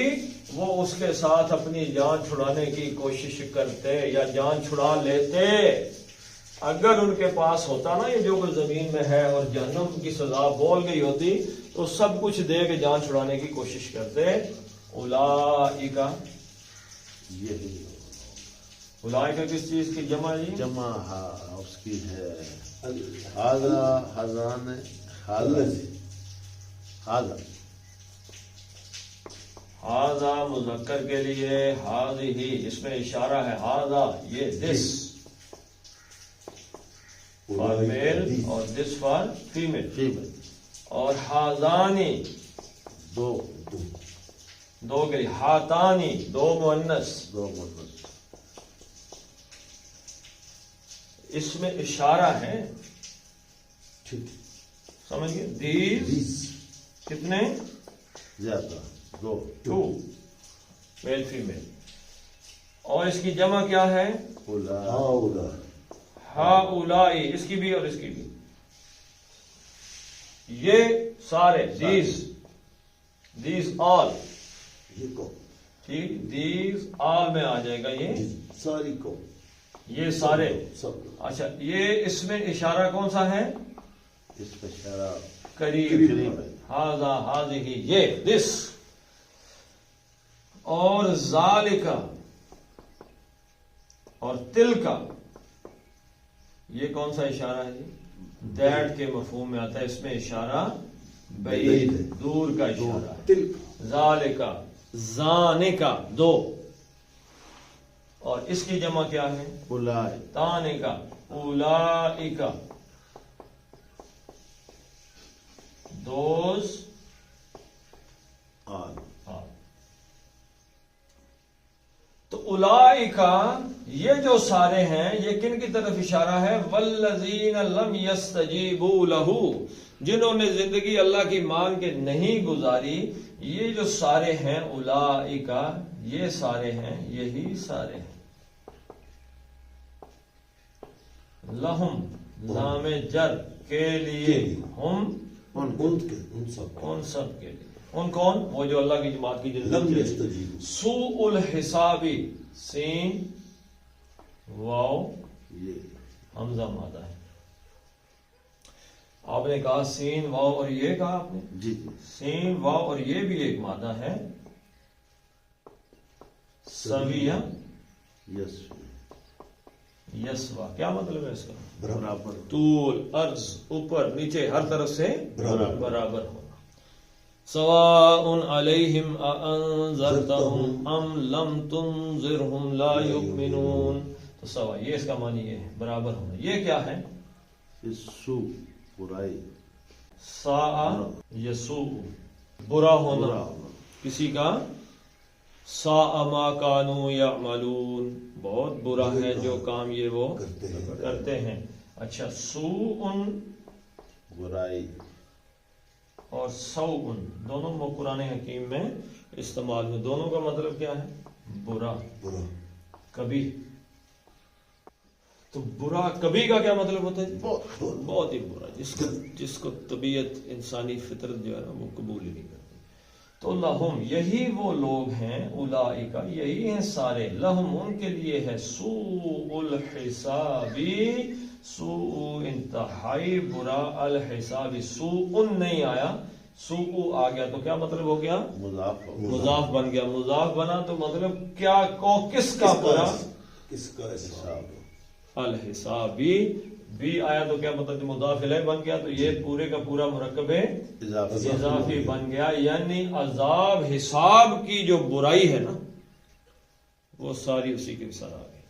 وہ اس کے ساتھ اپنی جان چھڑانے کی کوشش کرتے یا جان چھڑا لیتے. اگر ان کے پاس ہوتا نا یہ جو کوئی زمین میں ہے اور جہنم کی سزا بول گئی ہوتی تو سب کچھ دے کے جان چھڑانے کی کوشش کرتے. اولئک، اولئک کس چیز کی جمع جی؟ جمع اس کی ہے ہاذا، ہذان، ہاذا، ہاذا ہاذا مذکر کے لیے، ہاذہ اس میں اشارہ ہے، ہاذا یہ دس فار میل اور دس فار فیمیل، فیمیل، اور ہاذانی دو کے لیے، ہاتانی دو مؤنث، دو مؤنث. اس میں اشارہ ہے، ٹھیک. سمجھ گئے؟ دیز کتنے؟ زیادہ، دو. To male female. اور اس کی جمع کیا ہے؟ اولا ہاؤلائی، اس کی بھی اور اس کی بھی. یہ سارے، دیز آل، یہ کو ٹھیک، دیز آل میں آ جائے گا یہ ساری کو یہ سارے. سب. اچھا یہ اس میں اشارہ کون سا ہے؟ اس پہ اشارہ قریب قریب ہے. ہاذا، ہاذہ یہ دس. اور ذالکا اور تلکا یہ کون سا اشارہ ہے جی؟ دیٹ کے مفہوم میں آتا ہے، اس میں اشارہ بعید، دور کا اشارہ ہے. تلک ذالکا، زانکا دو، اور اس کی جمع کیا ہے؟ اولئک، تانکا، اولائکا دوز آل. تو اولائکا یہ جو سارے ہیں یہ کن کی طرف اشارہ ہے؟ والذین لم یستجیبوا لہ، جنہوں نے زندگی اللہ کی مان کے نہیں گزاری. یہ جو سارے ہیں اولائکا، یہ سارے ہیں، یہی سارے ہیں. لہم لام جر کے لیے، ہم ان سب کے لیے. ان کون؟ وہ جو اللہ کی جماعت کی لم زندگی. یستجیبوا، سوء الحسابی، سین واو یہ حمزہ مادہ ہے. آپ نے کہا سین واو اور یہ کہا آپ نے، جی جی سین واو اور یہ بھی ایک مادہ ہے. سویہ یس یسوا، کیا مطلب ہے اس کا؟ برابر. طول، عرض، اوپر نیچے، ہر طرف سے برابر ہونا. سواء علیہم اانذرتہم ام لم تنذرہم لا یؤمنون. تو سوا یہ اس کا معنی یہ ہے، برابر ہونا. یہ کیا ہے؟ اس سو برائی، ساء یسوء برا ہونا برا ہونا. کسی کا. ساء ما کانوا یعملون بہت برا ہے جو کام یہ وہ کرتے ہیں. اچھا سوء برائی اور سوء دونوں قرآن حکیم میں استعمال میں، دونوں کا مطلب کیا ہے؟ برا، کبھی. تو برا کبھی کا کیا مطلب ہوتا ہے؟ بہت ہی برا، جس کو طبیعت انسانی فطرت جو ہے نا وہ قبول ہی نہیں کرتی. تو لہم یہی وہ لوگ ہیں، اولئک یہی ہیں سارے، لہم ان کے لیے ہے سوء الحسابی، سوء انتہائی برا، الحساب سوء نہیں آیا، سوء آ گیا تو کیا مطلب ہو گیا؟ مضاف بن گیا. مضاف بنا تو مطلب کیا کو کس کا برا؟ کس کا حساب؟ الحسابی. بھی آیا تو کیا مطلب مضاف الیہ بن گیا، تو یہ پورے کا پورا مرکب اضافی بن گیا. یعنی عذاب حساب کی جو برائی ہے نا وہ ساری اسی کے سر آ گئی.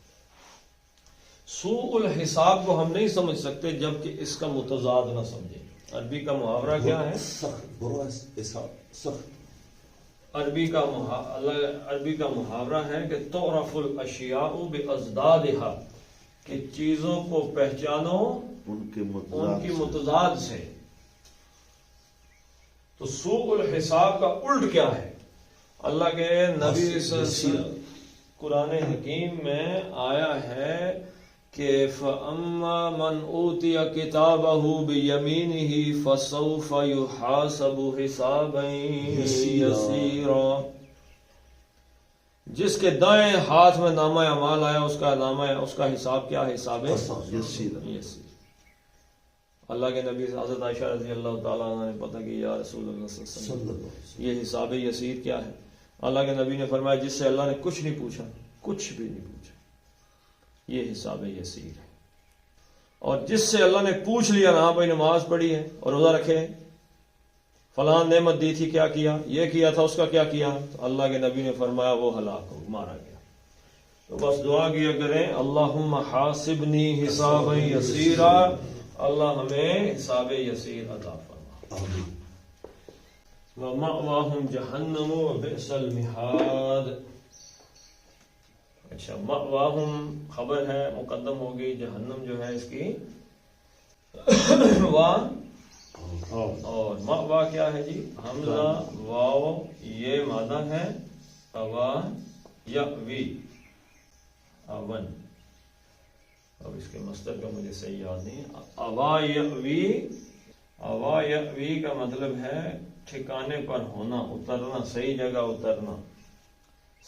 سوء الحساب کو ہم نہیں سمجھ سکتے جب کہ اس کا متضاد نہ سمجھیں. عربی کا محاورہ کیا ہے؟ سخت برا حساب، سخت. عربی کا محاورہ ہے کہ تعرف الاشیاء بازدادها، کہ چیزوں کو پہچانو ان کے متضاد سے. تو سوء الحساب کا الٹ کیا ہے؟ اللہ کے نبی صلی اللہ علیہ وسلم قرآن حکیم میں آیا ہے کہ فَأَمَّا مَنْ أُوتِيَ كِتَابَهُ بِيَمِينِهِ فَسَوْفَ يُحَاسَبُ حِسَابًا يَسِيرًا. جس کے دائیں ہاتھ میں نامہ اعمال آیا اس کا حساب کیا ہے؟ حساب یسیر یسیر۔ اللہ کے نبی حضرت عائشہ رضی اللہ تعالیٰ عنہ نے پتہ کی یا رسول اللہ صلی اللہ علیہ وسلم یہ حساب یسیر کیا ہے؟ اللہ کے نبی نے فرمایا جس سے اللہ نے کچھ نہیں پوچھا، کچھ بھی نہیں پوچھا، یہ حساب یسیر ہے۔ اور جس سے اللہ نے پوچھ لیا نا بھائی نماز پڑھی ہے اور روزہ رکھے، فلاں نعمت دی تھی کیا کیا، یہ کیا تھا اس کا کیا کیا، تو اللہ کے نبی نے فرمایا وہ ہلاک ہو، مارا گیا۔ تو بس دعا کیا کریں اللہم حاسبنی حسابا یسیرا، اللہ ہمیں حساب یسیر عطا فرما۔ آمین۔ وَمَأْوَاهُمْ جَهَنَّمُ وَبِئْسَ الْمِہَادُ۔ اچھا، مأواہم خبر ہے مقدم ہو گئی، جہنم جو ہے اس کی اور مأوا کیا ہے جی؟ حمزہ واو یہ مادہ ہے، اوا یأوی اون، اب اس کے مصدر کا مجھے صحیح یاد نہیں۔ اوا یأوی کا مطلب ہے ٹھکانے پر ہونا، اترنا، صحیح جگہ اترنا،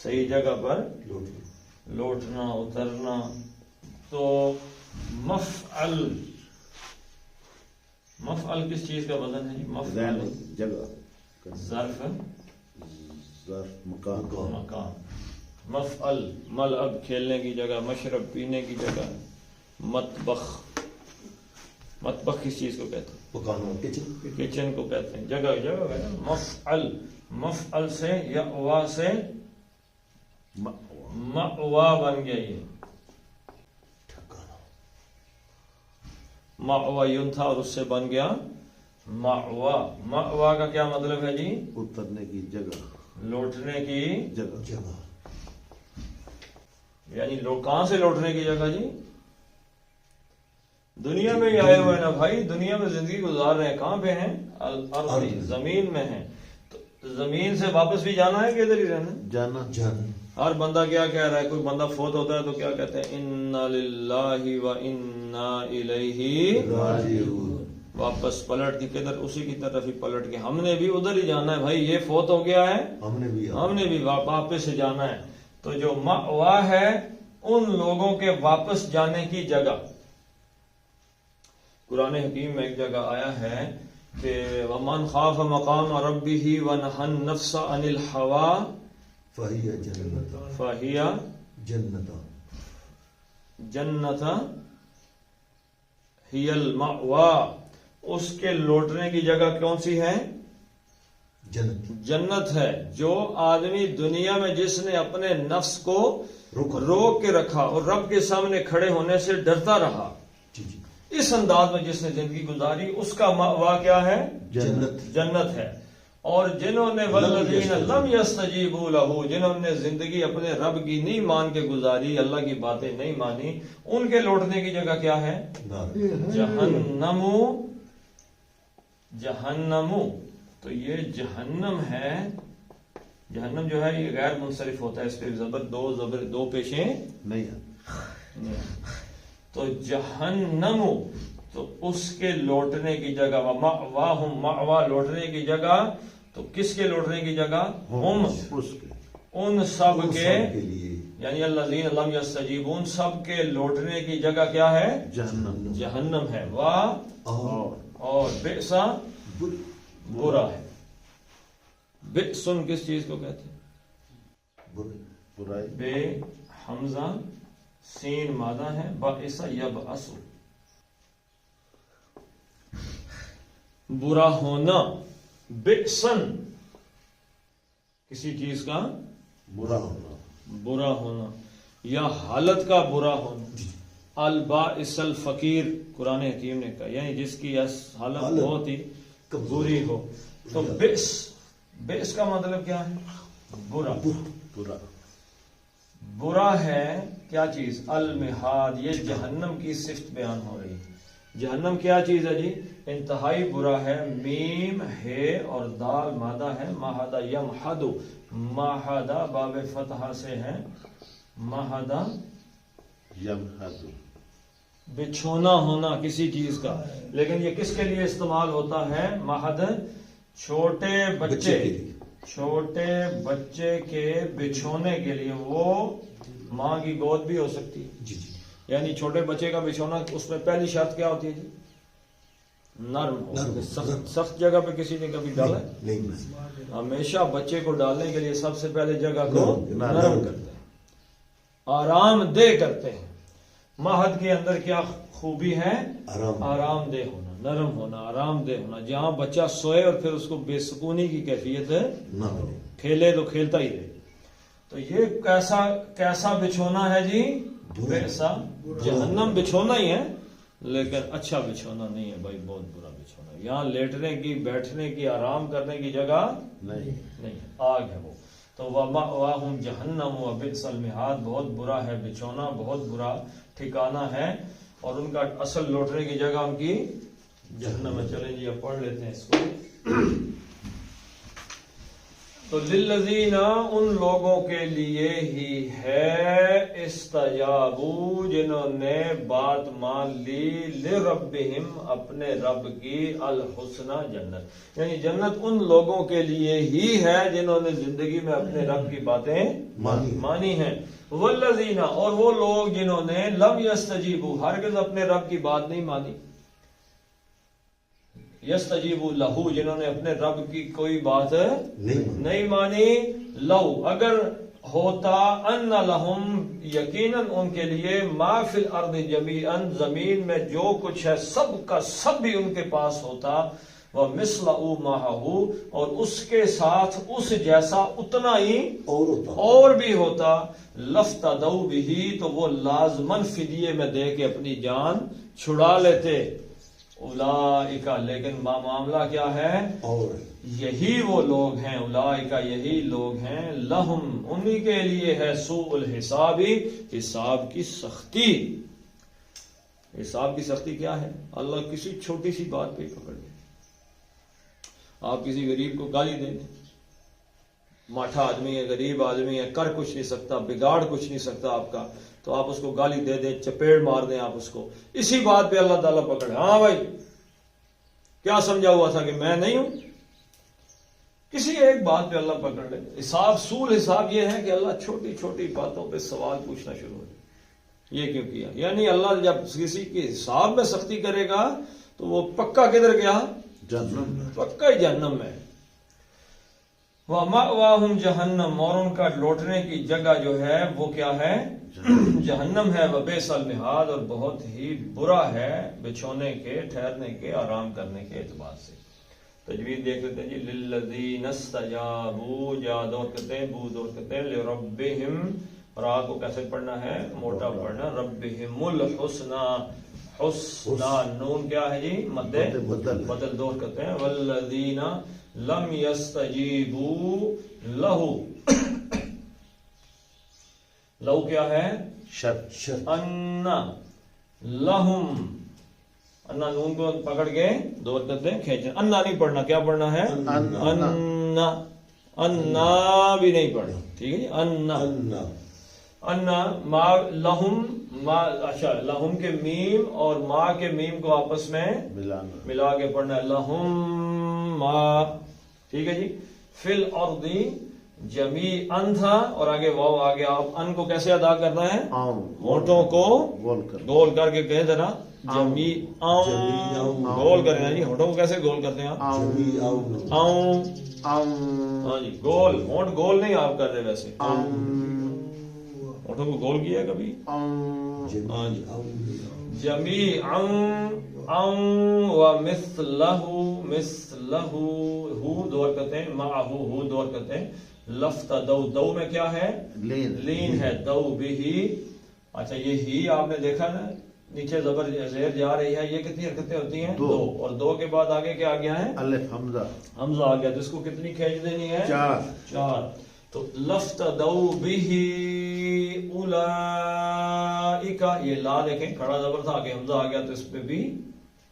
صحیح جگہ پر لوٹنا اترنا۔ تو مفعل کس چیز کا وزن ہے جی؟ مفعل جگہ، ظرف مکان، مفعل ملعب کھیلنے کی جگہ، مشرب پینے کی جگہ، مطبخ کس چیز کو کہتے ہیں؟ پکانا، کچن کو کہتے ہیں، جگہ ہے نا۔ مفعل سے یأوا سے مأوا بن گیا، یہ مأوا یون تھا اور اس سے بن گیا مأوا۔ مأوا کا کیا مطلب ہے جی؟ اترنے کی جگہ، لوٹنے کی جگہ، یعنی کہاں سے لوٹنے کی جگہ جی؟ دنیا میں ہی آئے ہوئے نا بھائی، دنیا میں زندگی گزار رہے ہیں، کہاں پہ ہیں؟ الارض، زمین میں ہیں، تو زمین سے واپس بھی جانا ہے کہ ادھر ہی رہنا؟ جانا۔ ہر بندہ کیا کہہ رہا ہے؟ کوئی بندہ فوت ہوتا ہے تو کیا کہتے ہیں؟ انا للہ و انا الیہ راجعون، واپس پلٹ کے کدھر؟ اسی کی طرف ہی پلٹ کے ہم نے بھی ادھر ہی جانا ہے بھائی، یہ فوت ہو گیا ہے، ہم نے بھی واپس سے جانا ہے۔ تو جو مأوا ہے ان لوگوں کے واپس جانے کی جگہ، قرآن حکیم میں ایک جگہ آیا ہے کہ وَمَنْ خَافَ مَقَامَ رَبِّهِ وَنَهَى النَّفْسَ عَنِ الْهَوَىٰ فَهِيَ جَنَّةً هِيَ الْمَأْوَىٰ، اس کے لوٹنے کی جگہ کون سی ہے؟ جنت ہے۔ جو آدمی دنیا میں جس نے اپنے نفس کو روک کے رکھا اور رب کے سامنے کھڑے ہونے سے ڈرتا رہا، اس انداز میں جس نے زندگی گزاری، اس کا مأوا کیا ہے؟ جنت ہے۔ اور جنہوں نے والذین لم یستجیبوا لہ، جنہوں نے زندگی اپنے رب کی نہیں مان کے گزاری، اللہ کی باتیں نہیں مانی، ان کے لوٹنے کی جگہ کیا ہے؟ جہنم۔ تو یہ جہنم ہے، جہنم جو ہے یہ غیر منصرف ہوتا ہے، اس پہ زبر دو پیشیں نہیں۔ تو جہنم، تو اس کے لوٹنے کی جگہ، وَمَأْوَاهُمْ مأوا لوٹنے کی جگہ، تو کس کے لوٹنے کی جگہ؟ ہم، ان سب کے لیے، یعنی الذین لم یستجیبوا، ان سب کے لوٹنے کی جگہ کیا ہے؟ جہنم ہے۔ اور بئسا برا ہے۔ بئسن کس چیز کو کہتے ہیں؟ برائی، بے حمزہ سین مادہ ہے، بئس یبأس، برا ہونا۔ بئسن کسی چیز کا برا ہونا یا حالت کا برا ہونا۔ البائس الفقیر قرآن حکیم نے کہا، یعنی جس کی حالت بہت ہی بری ہو۔ تو بئس کا مطلب کیا ہے؟ برا ہے کیا چیز؟ المہاد، یہ جہنم کی صفت بیان ہو رہی ہے۔ جہنم کیا چیز ہے جی؟ انتہائی برا ہے۔ میم ہے اور دال مادہ ہے، مہدہ یمحد، مہدہ باب فتحہ سے ہے، مہدہ یمحد، بچھونا ہونا کسی چیز کا۔ لیکن یہ کس کے لیے استعمال ہوتا ہے؟ مہد چھوٹے بچے، چھوٹے بچے کے بچھونے کے لیے وہ ماں کی گود بھی ہو سکتی ہے. جی جی یعنی چھوٹے بچے کا بچھونا اس میں پہلی شرط کیا ہوتی ہے جی؟ نرم ہو. نرم. سخت جگہ پہ کسی نے کبھی ڈالا ہے؟ نہیں ہمیشہ بچے کو ڈالنے کے لیے سب سے پہلے جگہ کو نرم. نرم کرتے ہیں، آرام دہ کرتے ہیں. مہد کے اندر کیا خوبی ہے؟ آرام دہ ہونا، نرم ہونا، آرام دہ ہونا. جہاں بچہ سوئے اور پھر اس کو بے سکونی کی کیفیت ہے، نہ ملے. کھیلے تو کھیلتا ہی رہے. تو یہ کیسا بچھونا ہے جی؟ ویسا جہنم بچھونا ہی ہے، لیکن اچھا بچھونا نہیں ہے بھائی، بہت برا بچھونا. یہاں لیٹنے کی، بیٹھنے کی، آرام کرنے کی جگہ نہیں، آگ ہے وہ. تو وَمَأْوَاهُمْ جَهَنَّمُ وَبِئْسَ الْمِہَادُ، بہت برا ہے بچھونا، بہت برا ٹھکانہ ہے. اور ان کا اصل لوٹنے کی جگہ ان کی جہنم میں. چلیں جی اب پڑھ لیتے ہیں اس کو. تو للذین، ان لوگوں کے لیے ہی ہے، استجابوا، جنہوں نے بات مان لی، لربہم، اپنے رب کی، الحسنى، جنت. یعنی جنت ان لوگوں کے لیے ہی ہے جنہوں نے زندگی میں اپنے رب کی باتیں مانی ہیں. والذین، اور وہ لوگ جنہوں نے لم یستجیبوا، ہرگز اپنے رب کی بات نہیں مانی. یستجیبوا لہو، جنہوں نے اپنے رب کی کوئی بات نہیں مانی. لو، اگر ہوتا، ان لہم، یقیناً ان کے لیے، ما فی الارض جمیعا، زمین میں جو کچھ ہے سب کا سب بھی ان کے پاس ہوتا. ومثلہ معہ، اور اس کے ساتھ اس جیسا اتنا ہی اور بھی ہوتا. لفتدوا بہ، تو وہ لازماً فدیے میں دے کے اپنی جان چھڑا لیتے. اولئک، لیکن معاملہ کیا ہے؟ اور یہی وہ لوگ ہیں، اولئک، یہی لوگ ہیں، لہم، انہی کے لیے ہے، سوء الحساب، حساب کی سختی. حساب کی سختی کیا ہے؟ اللہ کسی چھوٹی سی بات پہ پکڑ لے. آپ کسی غریب کو گالی دیں دیں، ماٹھا آدمی ہے، غریب آدمی ہے، کر کچھ نہیں سکتا، بگاڑ کچھ نہیں سکتا آپ کا، تو آپ اس کو گالی دے دیں، چپیڑ مار دیں آپ اس کو. اسی بات پہ اللہ تعالیٰ پکڑے. ہاں بھائی، کیا سمجھا ہوا تھا کہ میں نہیں ہوں؟ کسی ایک بات پہ اللہ پکڑ لے. حساب، سول حساب یہ ہے کہ اللہ چھوٹی چھوٹی باتوں پہ سوال پوچھنا شروع ہو جائے. یہ کیوں کیا؟ یعنی اللہ جب کسی کے حساب میں سختی کرے گا تو وہ پکا کدھر گیا؟ جہنم. پکا ہی جہنم میں. وَمَأْوَاهُمْ جَهَنَّمُ، اور ان کا لوٹنے کی جگہ جو ہے وہ کیا ہے؟ جہنم ہے. وَبِئْسَ الْمِہَادُ، اور بہت ہی برا ہے بچھونے کے، ٹھہرنے کے، آرام کرنے کے اعتبار سے. تجوید دیکھ لیتے ہیں جی. لِلَّذِينَ اسْتَجَابُوا، جا دور کہتے ہیں، بو دور کہتے ہیں، لِرَبِّهِمْ، را کو کیسے پڑھنا ہے؟ موٹا پڑھنا. رَبِّهِمُ الْحُسْنَى، حسنہ، نون کیا ہے جی؟ بدل دور کہتے ہیں. وَالَّذِينَ لم یستجیبوا لہو، لہو کیا ہے؟ شرط. انا لہم، انا نون کو پکڑ کے دور کرتے ہیں، کھینچنا. انا نہیں پڑھنا، کیا پڑھنا ہے؟ انا. انا بھی نہیں پڑھنا، ٹھیک ہے جی. انا، انا، ما لہم، ما، اچھا، لہم کے میم اور ما کے میم کو آپس میں ملا کے پڑھنا ہے. لہم ما، ٹھیک ہے جی. فی الارض جمیعاً تھا اور آگے واو آ گیا. آپ ان کو کیسے ادا کرنا ہے؟ ہونٹوں کو گول کر کے کہیں ذرا. جمیعاً گول کرنا جی. ہونٹوں کو کیسے گول کرتے ہیں آپ؟ ہاں جی، گول. ہونٹ گول نہیں آپ کر رہے ویسے. ہونٹوں کو گول کیا کبھی؟ ہاں جی. جمیعاً، ومثلہ، مثلہ، ہو دور کرتے ہیں، معہ، ہو دور کرتے ہیں. لفتدوا، دو میں کیا ہے؟ لین ہے. دو بھی. اچھا، یہ ہی آپ نے دیکھا نا، نیچے زبر زیر جا رہی ہے. یہ کتنی حرکتیں ہوتی ہیں؟ دو. اور دو کے بعد آگے کیا آ گیا ہے؟ الف، حمزہ آ گیا. تو اس کو کتنی کھینچ دینی ہے؟ چار. تو لفتدوا بہ اولئک، یہ لا دیکھیں کھڑا زبر تھا، آگے حمزہ آ گیا تو اس پہ بھی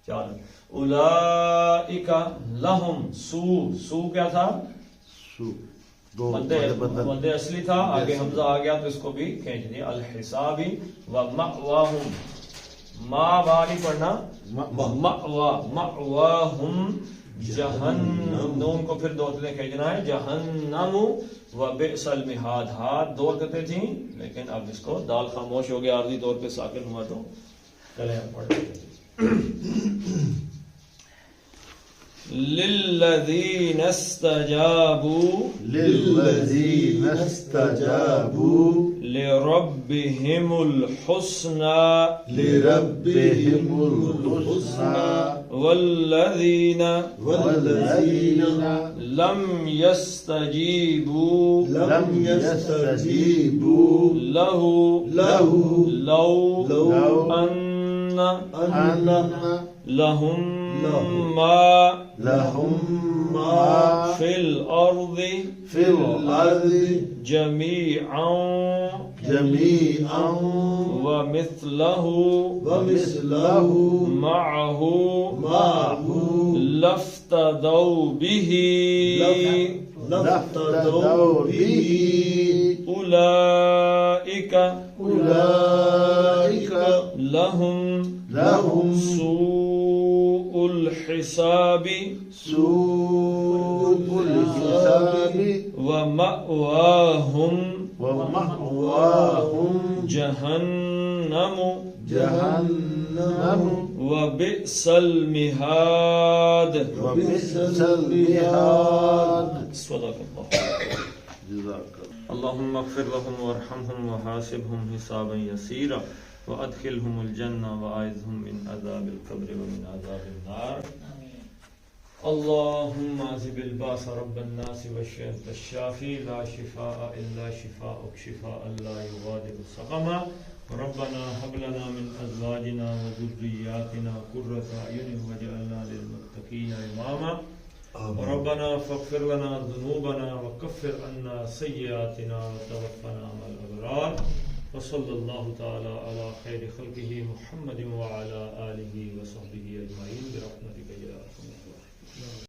چار. اولئک لہم، سو کیا تھا؟ مد اصلی تھا، آگے حمزہ آ گیا تو اس کو بھی کھینچ دیا. الحساب. ومأواہم، ما نہیں پڑھنا، مأواہم، جہنم، نون کو پھر دو تلیں کھینچنا ہے، جہنم و بئس المہاد، ہاتھ دو حرکتیں تھیں لیکن اب اس کو دال خاموش ہو گیا عارضی طور پہ ساکن ہوا تو چلیں پڑھ للذین استجابوا للذین استجابوا لربهم الحسنى لربهم الحسنى والذین والذین لم يستجيبوا لم يستجيبوا له له لو أن أن لهم لهم ما في الأرض في الأرض جميعا جميعا ومثله معه لافتدوا به لافتدوا به أولئك لهم سوء الحساب سوء الحساب ومأواهم جهنم وبئس المهاد. وبئس المهاد. صدق الله. جزاک اللهم اغفر لهم وارحمهم وحاسبهم حسابا يسيرا وادخلهم الجنة وأعذهم من عذاب القبر ومن عذاب النار. اللهم اذهب الباس رب الناس واشف الشافي لا شفاء إلا شفاءك شفاء لا يغادر سقما. ربنا هب لنا من أزواجنا وذرياتنا قرة أعين واجعلنا للمتقين إماما. ربنا فاغفر لنا ذنوبنا وكفر عنا سيئاتنا وتوفنا مع الأبرار. وصلى الله تعالى على خير خلقه محمد وعلى آله وصحبه أجمعين برحمتك يا أرحم الراحمين.